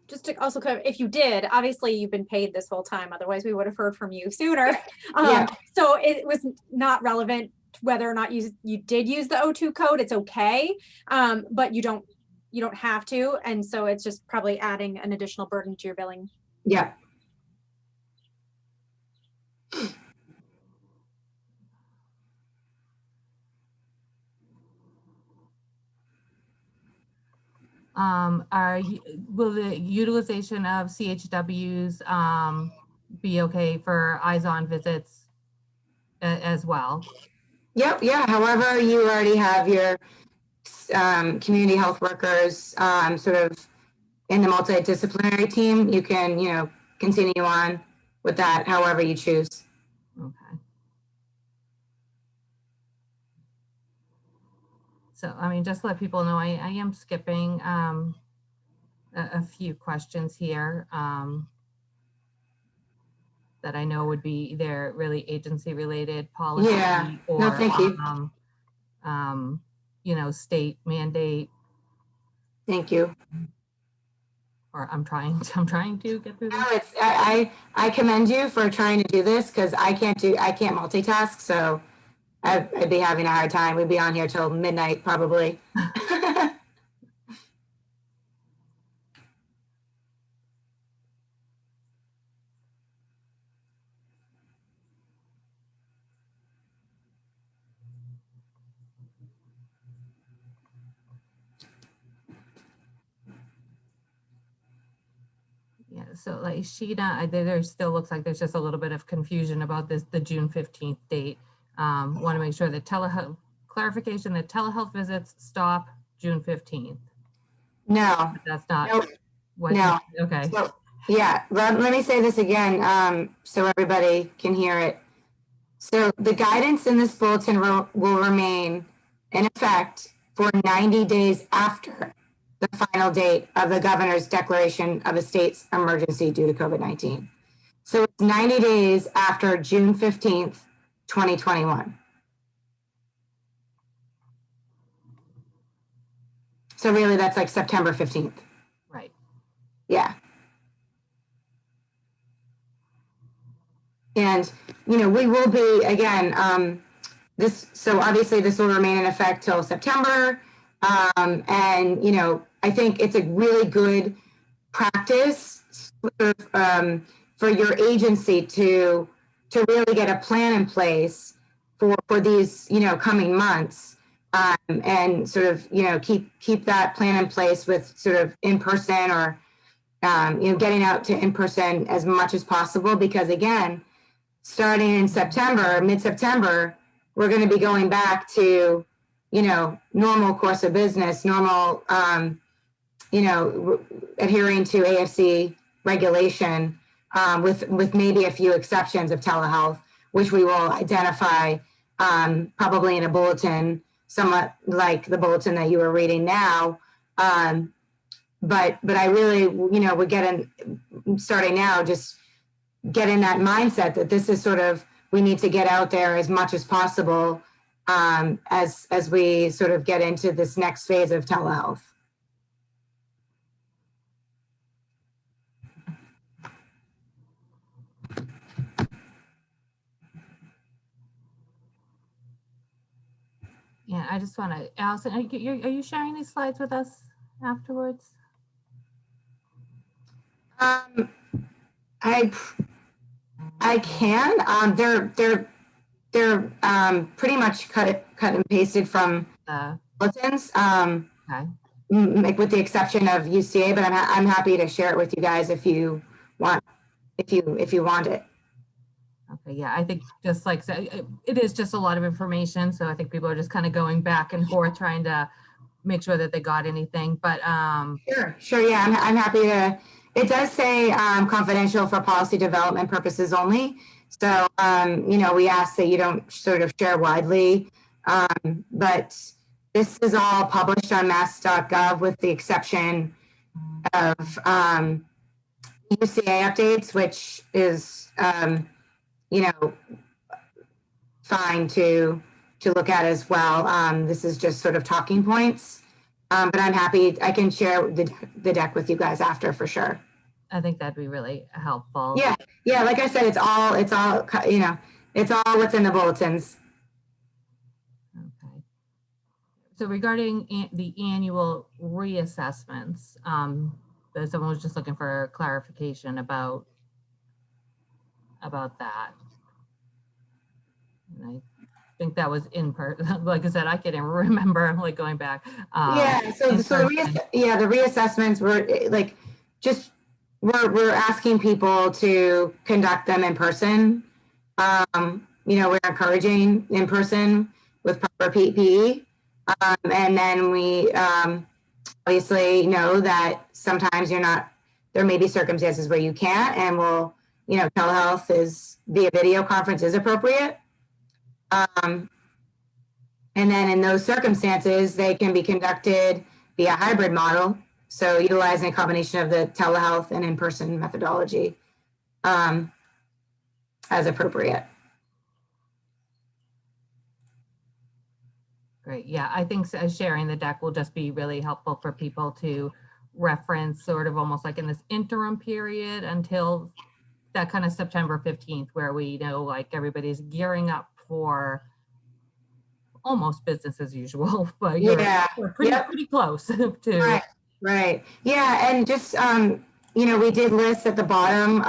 Just to also clarify, if you did, obviously you've been paid this whole time, otherwise we would have heard from you sooner. Yeah. So it was not relevant whether or not you did use the O2 code, it's okay. But you don't have to. And so it's just probably adding an additional burden to your billing. Yeah. Will the utilization of CHWs be okay for eyes-on visits as well? Yep. Yeah. However, you already have your community health workers sort of in the multidisciplinary team, you can, continue on with that however you choose. Okay. So, I mean, just to let people know, I am skipping a few questions here that I know would be either really agency related policy Yeah. or No, thank you. State mandate, Thank you. or I'm trying to get through No, this. I commend you for trying to do this because I can't multitask. So I'd be having a hard time. We'd be on here till midnight probably. Yeah, so like Sheena, there still looks like there's just a little bit of confusion about the June 15th date. Want to make sure that clarification that telehealth visits stop June 15th. No. That's not Nope. what. No. Okay. So, yeah, let me say this again so everybody can hear it. So the guidance in this bulletin will remain in effect for 90 days after the final date of the governor's declaration of a state's emergency due to COVID-19. So it's 90 days after June 15th, 2021. So really that's like September 15th. Right. Yeah. And, we will be, again, so obviously this will remain in effect till September. And, I think it's a really good practice for your agency to really get a plan in place for these, coming months. And sort of, keep that plan in place with sort of in person or, getting out to in person as much as possible, because again, starting in September, mid-September, we're going to be going back to, normal course of business, normal, adhering to AFC regulation with maybe a few exceptions of telehealth, which we will identify probably in a bulletin, somewhat like the bulletin that you are reading now. But I really, we're starting now, just get in that mindset that this is sort of, we need to get out there as much as possible as we sort of get into this next phase of telehealth. Yeah, I just want to, Allison, are you sharing these slides with us afterwards? I can. They're pretty much cut and pasted from bulletins. Okay. Like with the exception of UCA, but I'm happy to share it with you guys if you want. If you want it. Okay, yeah, I think just like, so it is just a lot of information. So I think people are just kind of going back and forth trying to make sure that they got anything, but Sure. Yeah, I'm happy to. It does say confidential for policy development purposes only. So, we ask that you don't sort of share widely. But this is all published on mass.gov with the exception of UCA updates, which is, fine to look at as well. This is just sort of talking points. But I'm happy, I can share the deck with you guys after for sure. I think that'd be really helpful. Yeah. Like I said, it's all, it's all what's in the bulletins. Okay. So regarding the annual reassessments, someone was just looking for clarification about that. And I think that was in person. Like I said, I can't even remember, like going back. So the reassessments were like, just, we're asking people to conduct them in person. We're encouraging in person with proper PPE. And then we obviously know that sometimes there may be circumstances where you can't, and telehealth via video conference is appropriate. And then in those circumstances, they can be conducted via hybrid model. So utilizing a combination of the telehealth and in-person methodology as appropriate. Great. Yeah, I think sharing the deck will just be really helpful for people to reference, sort of almost like in this interim period until that kind of September 15th, where we know like everybody's gearing up for almost business as usual, but we're pretty close to. Right. Yeah. And just, we did list at the bottom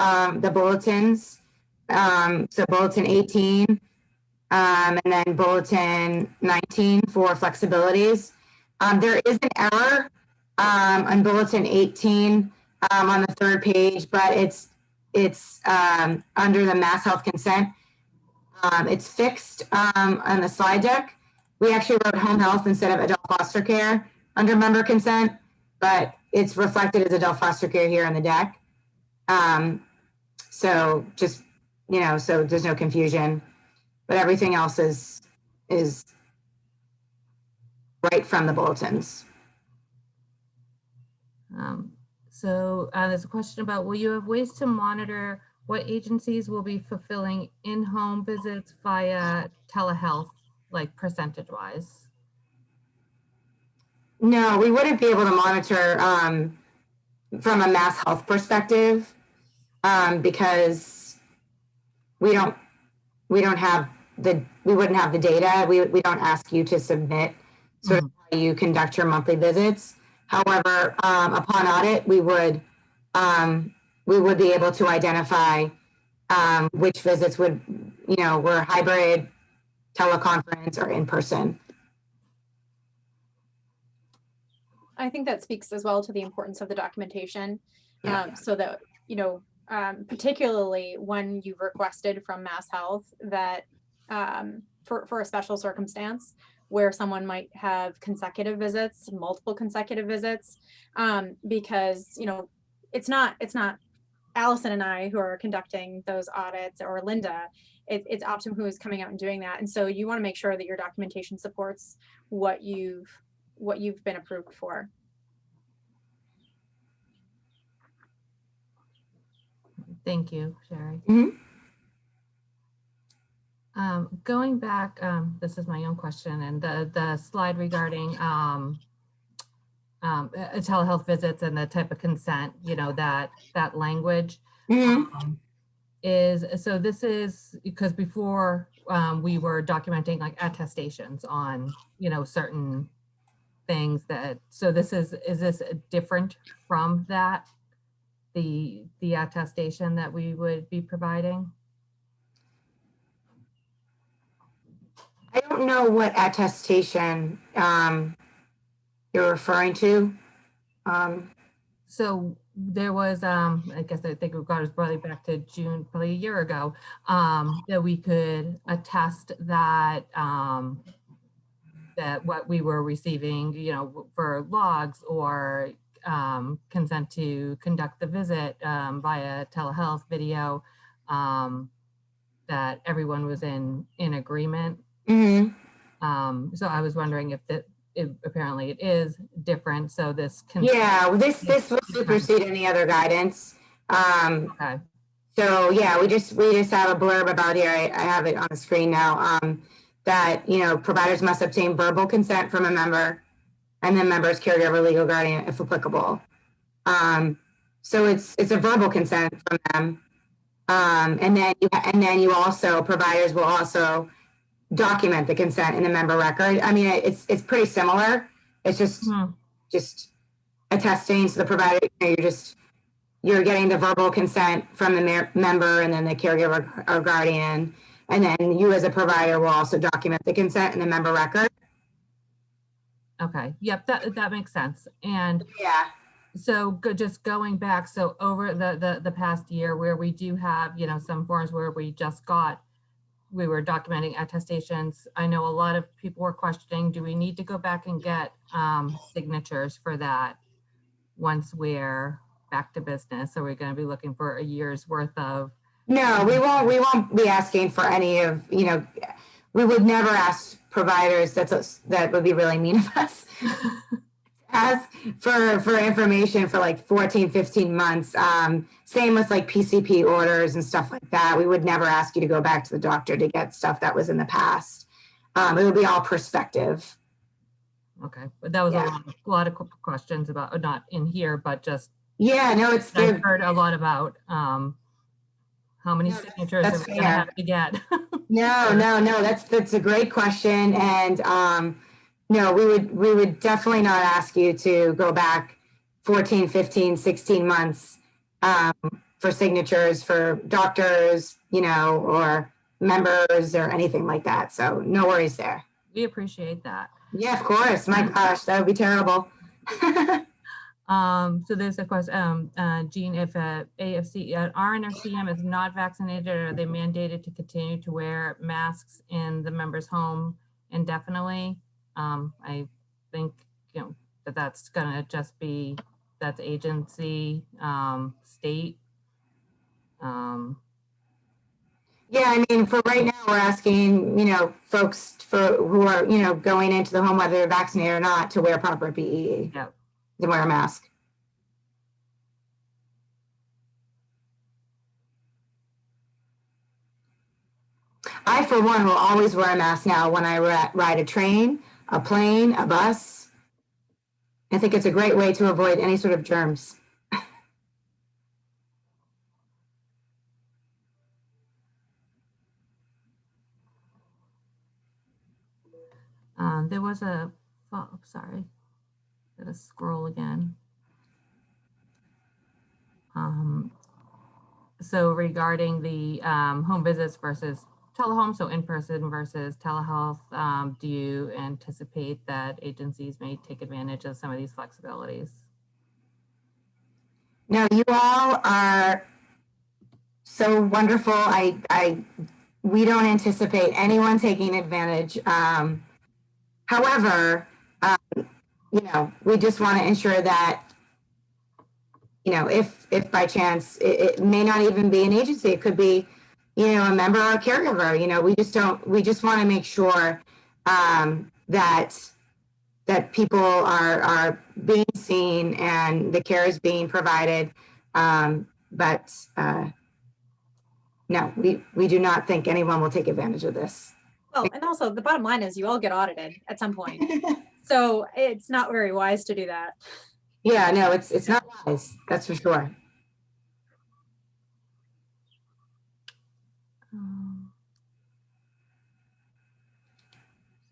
the bulletins. So bulletin 18 and then bulletin 19 for flexibilities. There is an error on bulletin 18 on the third page, but it's under the MassHealth consent. It's fixed on the slide deck. We actually wrote home health instead of adult foster care under member consent, but it's reflected as adult foster care here on the deck. So just, so there's no confusion, but everything else is right from the bulletins. So there's a question about, will you have ways to monitor what agencies will be fulfilling in-home visits via telehealth, like percentage-wise? No, we wouldn't be able to monitor from a MassHealth perspective because we wouldn't have the data. We don't ask you to submit sort of how you conduct your monthly visits. However, upon audit, we would be able to identify which visits were hybrid, teleconference, or in person. I think that speaks as well to the importance of the documentation. So that, particularly when you've requested from MassHealth that for a special circumstance where someone might have consecutive visits, multiple consecutive visits, because, it's not Allison and I who are conducting those audits, or Linda. It's Optum who is coming out and doing that. And so you want to make sure that your documentation supports what you've been approved for. Thank you, Sherry. Mm-hmm. Going back, this is my own question, and the slide regarding telehealth visits and the type of consent, that language. So this is because before we were documenting like attestations on, certain things so is this different from that, the attestation that we would be providing? don't know what attestation you're referring to. So there was, I guess I think it got us probably back to June, probably a year ago, that we could attest that that what we were receiving, you know, for logs or consent to conduct the visit via telehealth video, that everyone was in agreement. So I was wondering if that, apparently it is different. So this can, Yeah, this will supersede any other guidance. okay, So yeah, we just have a blurb about here. I have it on the screen now. That, you know, providers must obtain verbal consent from a member and then member's caregiver, legal guardian, if applicable. So it's a verbal consent from them. And then you also, providers will also document the consent in the member record. I mean, it's pretty similar. It's just attesting to the provider. You know, you're getting the verbal consent from the member and then the caregiver or guardian. And then you as a provider will also document the consent in the member record. okay, yep, that makes sense. And Yeah. so just going back, so over the past year where we do have, you know, some forms where we were documenting attestations. I know a lot of people were questioning, do we need to go back and get signatures for that once we're back to business? So we're going to be looking for a year's worth of. No, we won't be asking for any of, you know, we would never ask providers, that would be really mean of us. Ask for information for like 14, 15 months. Same with like PCP orders and stuff like that. We would never ask you to go back to the doctor to get stuff that was in the past. It would be all perspective. Okay, but that was a lot of questions about, not in here, but just. Yeah, no, it's I've heard a lot about how many signatures are we going to have to get? No, that's a great question. And no, we would definitely not ask you to go back 14, 15, 16 months for signatures for doctors, you know, or members or anything like that. So no worries there. We appreciate that. Yeah, of course. My gosh, that would be terrible. So there's a question, Jean, if AFC, RNFCM is not vaccinated, are they mandated to continue to wear masks in the member's home indefinitely? I think, you know, that's gonna just be, that's agency, state. Yeah, I mean, for right now, we're asking, you know, folks who are, you know, going into the home, whether they're vaccinated or not, to wear proper PPE. Yep. To wear a mask. I, for one, will always wear a mask now when I ride a train, a plane, a bus. I think it's a great way to avoid any sort of germs. There was a, oh, sorry, gotta scroll again. So regarding the home visits versus telehome, so in-person versus telehealth, do you anticipate that agencies may take advantage of some of these flexibilities? No, you all are so wonderful. We don't anticipate anyone taking advantage. However, you know, we just want to ensure that, you know, if by chance, it may not even be an agency, it could be, you know, a member or a caregiver, you know, we just want to make sure that people are being seen and the care is being provided. But no, we do not think anyone will take advantage of this. Well, and also the bottom line is you all get audited at some point. So it's not very wise to do that. Yeah, no, it's not wise. That's for sure.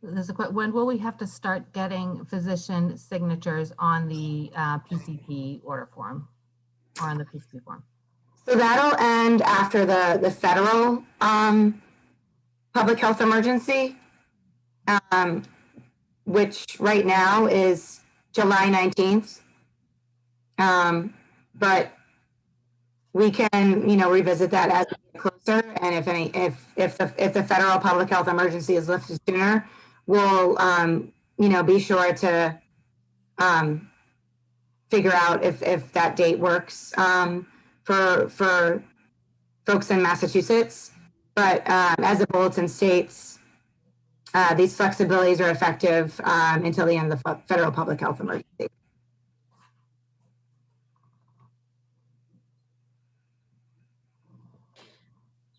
There's a question, when will we have to start getting physician signatures on the PCP order form or on the PCP form? So that'll end after the federal public health emergency. which right now is July 19th. But we can, revisit that as we get closer. And if the federal public health emergency is lifted sooner, we'll, be sure to figure out if that date works for folks in Massachusetts. But as the bulletin states, these flexibilities are effective until the end of the federal public health emergency.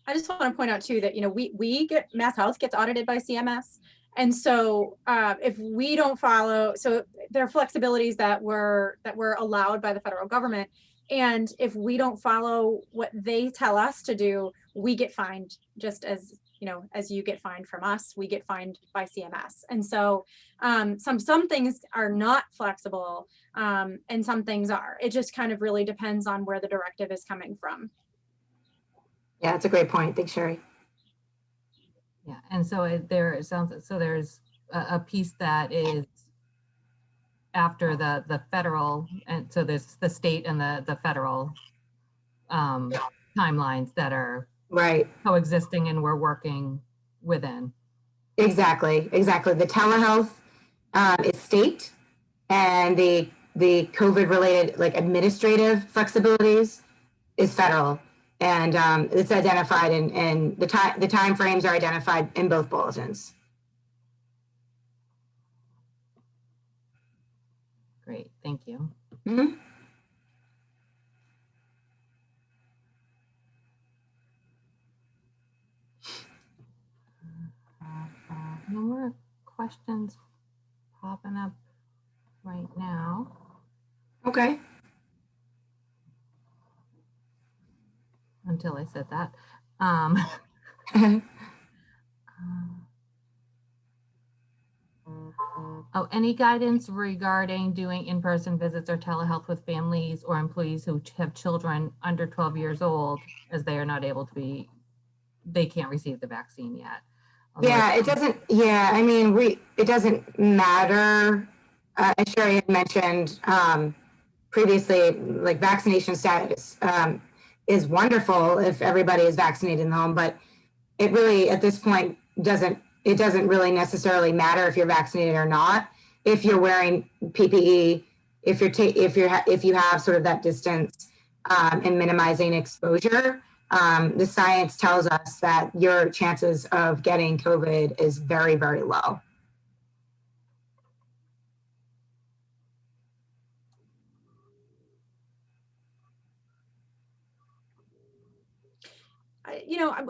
I just want to point out too that, we get, MassHealth gets audited by CMS. And so if we don't follow, so there are flexibilities that were allowed by the federal government. And if we don't follow what they tell us to do, we get fined, just as, as you get fined from us, we get fined by CMS. And so some things are not flexible and some things are. It just kind of really depends on where the directive is coming from. Yeah, that's a great point. Thanks, Sherry. Yeah, and so it sounds, so there's a piece that is after the federal, and so there's the state and the federal timelines that are Right. coexisting and we're working within. Exactly. The telehealth is state, and the COVID related administrative flexibilities is federal. And it's identified and the time frames are identified in both bulletins. Great, thank you. Mm-hmm. No more questions popping up right now. Okay. Until I said that. Oh, any guidance regarding doing in-person visits or telehealth with families or employees who have children under 12 years old, as they are not able to be, they can't receive the vaccine yet? Yeah, it doesn't. Yeah, I mean, it doesn't matter. As Sherry had mentioned previously, like vaccination status is wonderful if everybody is vaccinated in the home, but it really at this point doesn't really necessarily matter if you're vaccinated or not. If you're wearing PPE, if you have sort of that distance and minimizing exposure. The science tells us that your chances of getting COVID is very, very low.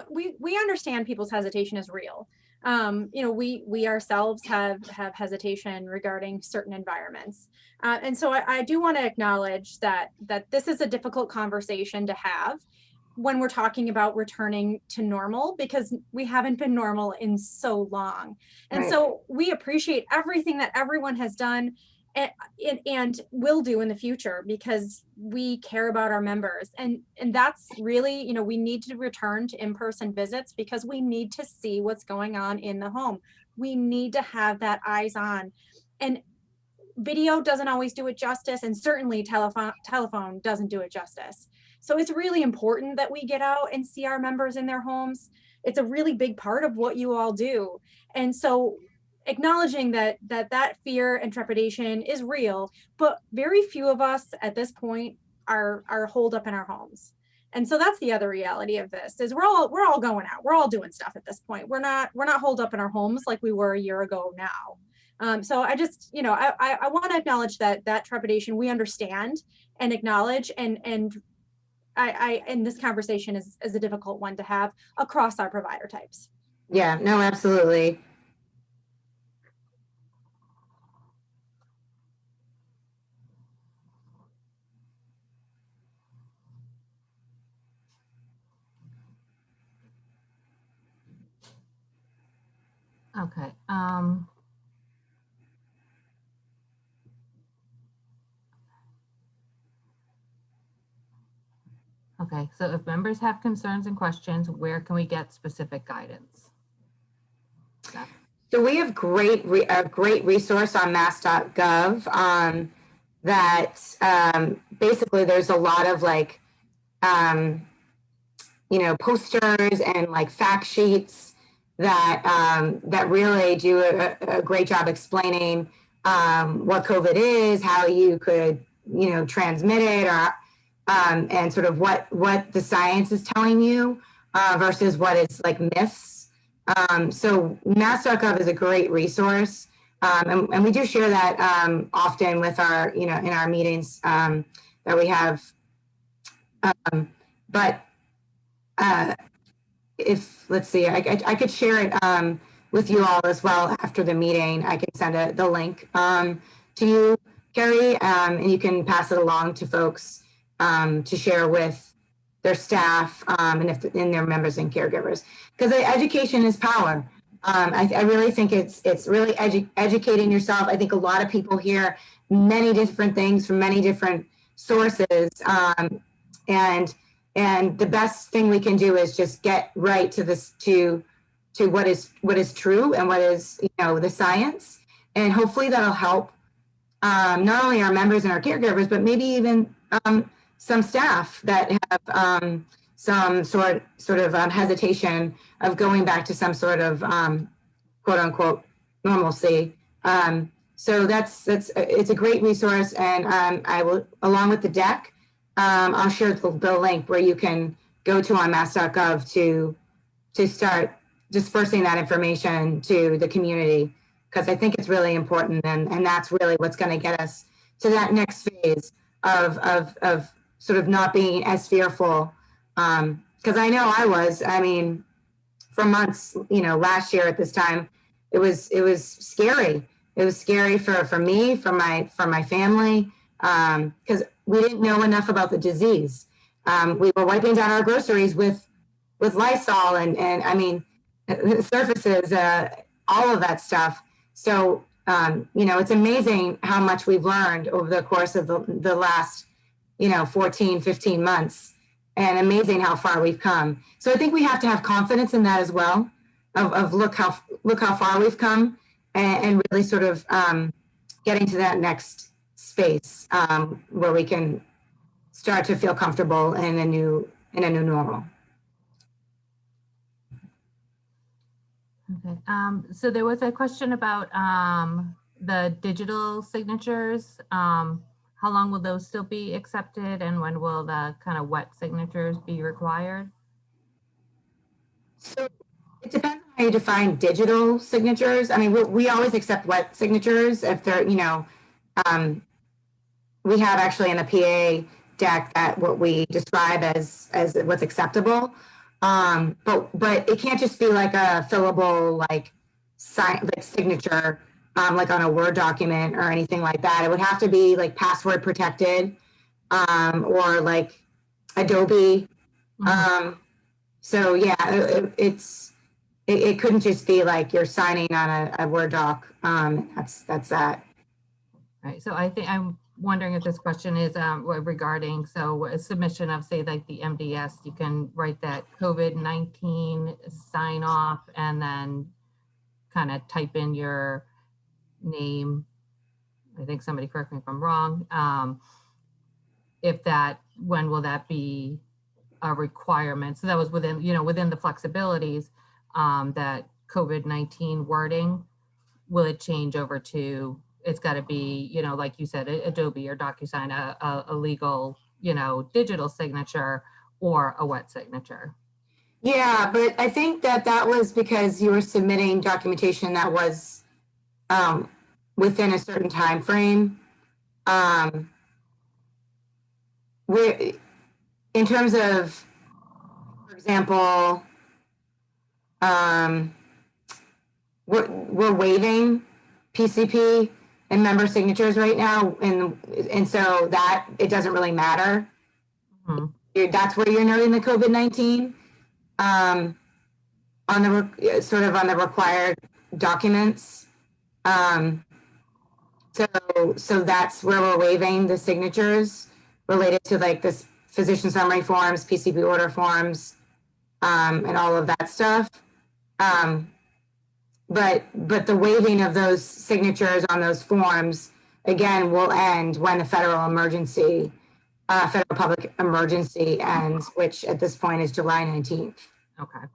We understand people's hesitation is real. We ourselves have hesitation regarding certain environments. And so I do want to acknowledge that this is a difficult conversation to have when we're talking about returning to normal, because we haven't been normal in so long. And Right. So we appreciate everything that everyone has done and will do in the future, because we care about our members. And that's really, we need to return to in-person visits because we need to see what's going on in the home. We need to have that eyes on. And video doesn't always do it justice, and certainly telephone doesn't do it justice. So it's really important that we get out and see our members in their homes. It's a really big part of what you all do. And so acknowledging that fear and trepidation is real, but very few of us at this point are holed up in our homes. And so that's the other reality of this, is we're all going out, we're all doing stuff at this point. We're not holed up in our homes like we were a year ago now. So I just, I want to acknowledge that trepidation we understand and acknowledge, and this conversation is a difficult one to have across our provider types. Yeah, no, absolutely. Okay. Okay, so if members have concerns and questions, where can we get specific guidance? So we have a great resource on mass.gov that basically there's a lot of like, posters and like fact sheets that really do a great job explaining what COVID is, how you could, transmit it, or and sort of what the science is telling you versus what is like myths. So mass.gov is a great resource. And we do share that often with our, in our meetings that we have. But if, let's see, I could share it with you all as well after the meeting. I can send the link to you, Carrie, and you can pass it along to folks to share with their staff and their members and caregivers. Because education is power. I really think it's really educating yourself. I think a lot of people hear many different things from many different sources, and the best thing we can do is just get right to this to what is true and what is the science, and hopefully that'll help not only our members and our caregivers, but maybe even some staff that have some sort of hesitation of going back to some sort of quote unquote normalcy. So it's a great resource, and I will, along with the deck, I'll share the link where you can go to on mass.gov to start dispersing that information to the community, because I think it's really important, and that's really what's going to get us to that next phase of sort of not being as fearful. Because I know I was, for months, last year at this time, it was scary. It was scary for me, for my family, because we didn't know enough about the disease. We were wiping down our groceries with Lysol and surfaces, all of that stuff. So, it's amazing how much we've learned over the course of the last, 14, 15 months, and amazing how far we've come. So I think we have to have confidence in that as well, of look how far we've come, and really sort of getting to that next space where we can start to feel comfortable in a new normal. Okay. So there was a question about the digital signatures. How long will those still be accepted, and when will the kind of wet signatures be required? So it depends on how you define digital signatures. We always accept wet signatures if they're, we have actually in the PA deck that what we describe as what's acceptable. But it can't just be like a fillable signature like on a Word document or anything like that. It would have to be like password protected or like Adobe. So yeah, it couldn't just be like you're signing on a Word doc. That's that. Right. So I'm wondering if this question is regarding, so a submission of, say, like the MDS, you can write that COVID-19 sign off and then kind of type in your name. I think somebody correct me if I'm wrong. When will that be a requirement? So that was within the flexibilities, that COVID-19 wording, will it change over to, it's got to be, like you said, Adobe or DocuSign, a legal, digital signature or a wet signature? Yeah, but I think that was because you were submitting documentation that was within a certain time frame. In terms of, for example, we're waiving PCP and member signatures right now, and so that it doesn't really matter. That's where you're noting the COVID-19 on the sort of on the required documents. So that's where we're waiving the signatures related to like this physician summary forms, PCP order forms, and all of that stuff. but the waiving of those signatures on those forms, again, will end when the federal public emergency ends, which at this point is July 19th. Okay.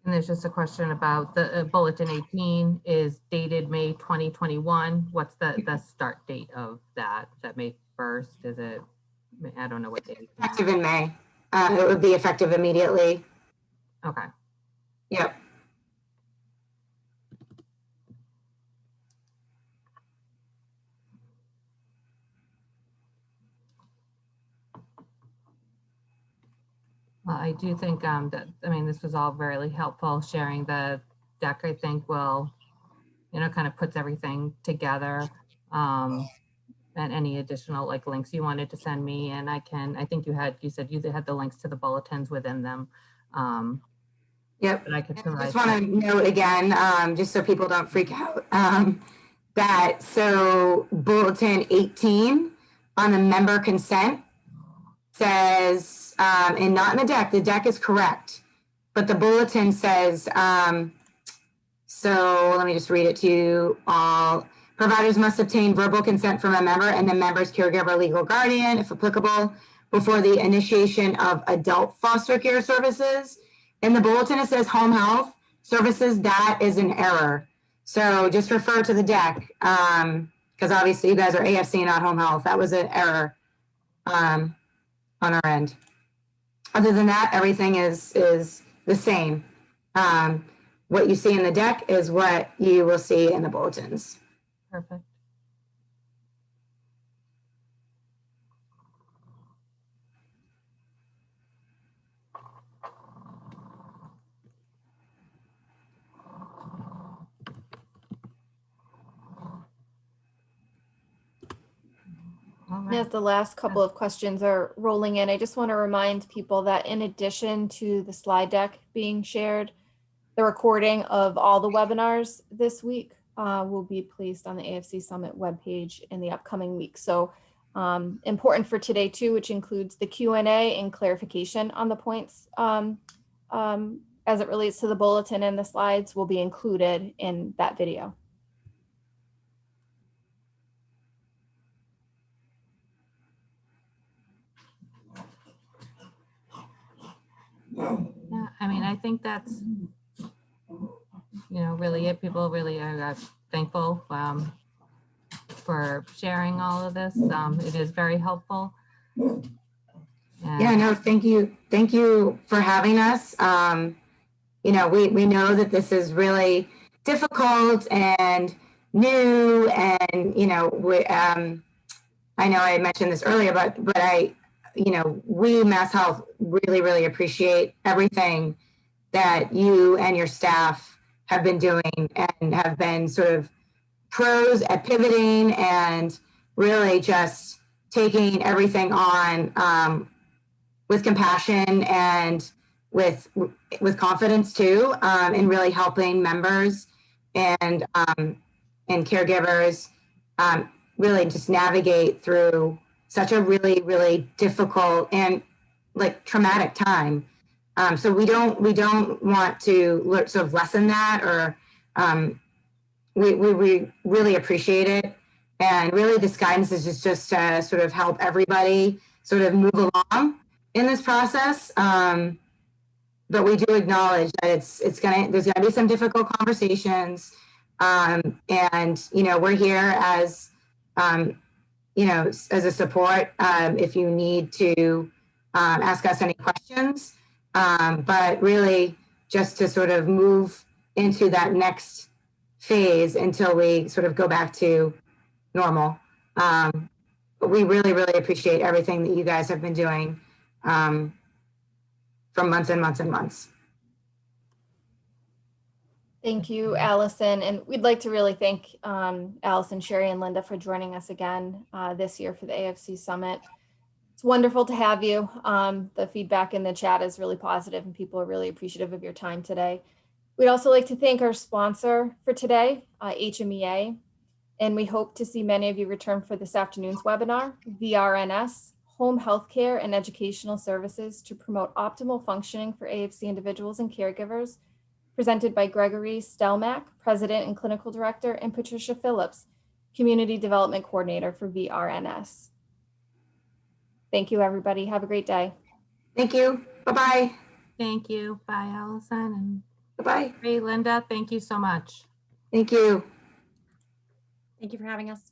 And there's just a question about the bulletin 18 is dated May 2021. What's the start date of that? Is that May 1st? Is it, I don't know what date. Effective in May. It would be effective immediately. Okay. Yep. Well, I do think that, I mean, this was all really helpful. Sharing the deck, I think will, kind of puts everything together. And any additional like links you wanted to send me, and I think you said you had the links to the bulletins within them. Yep. But I could I provide just want to note again, just so people don't freak out, that so bulletin 18 on the member consent says, and not in the deck is correct, but the bulletin says, so let me just read it to you all. Providers must obtain verbal consent from a member and the member's caregiver, legal guardian, if applicable, before the initiation of adult foster care services. In the bulletin, it says home health services. That is an error. So just refer to the deck, because obviously you guys are AFC, not home health. That was an error on our end. Other than that, everything is the same. What you see in the deck is what you will see in the bulletins. Perfect. All And right. as the last couple of questions are rolling in, I just want to remind people that in addition to the slide deck being shared, the recording of all the webinars this week will be placed on the AFC Summit webpage in the upcoming week. So important for today too, which includes the Q&A and clarification on the points as it relates to the bulletin, and the slides will be included in that video. Yeah, I mean, I think that's, really it. People really are thankful for sharing all of this. It is very helpful. Yeah, no, thank you. Thank you for having us. We know that this is really difficult and new, and I know I mentioned this earlier, but we MassHealth really, really appreciate everything that you and your staff have been doing, and have been sort of pros at pivoting and really just taking everything on with compassion and with confidence too, and really helping members and caregivers really just navigate through such a really, really difficult and like traumatic time. So we don't want to sort of lessen that, or we really appreciate it. And really this guidance is just to sort of help everybody sort of move along in this process. But we do acknowledge that there's gonna be some difficult conversations. And, we're here as a support, if you need to ask us any questions. But really just to sort of move into that next phase until we sort of go back to normal. But we really, really appreciate everything that you guys have been doing for months and months and months. Thank you, Allison. And we'd like to really thank Allison, Sherry, and Linda for joining us again this year for the AFC Summit. It's wonderful to have you. The feedback in the chat is really positive, and people are really appreciative of your time today. We'd also like to thank our sponsor for today, HMEA, and we hope to see many of you return for this afternoon's webinar, VRNS, Home Healthcare and Educational Services to Promote Optimal Functioning for AFC Individuals and Caregivers, presented by Gregory Stelmack, President and Clinical Director, and Patricia Phillips, Community Development Coordinator for VRNS. Thank you, everybody. Have a great day. Thank you. Bye-bye. Thank you. Bye, Allison. Bye-bye. And hey, Linda, thank you so much. Thank you. Thank you for having us.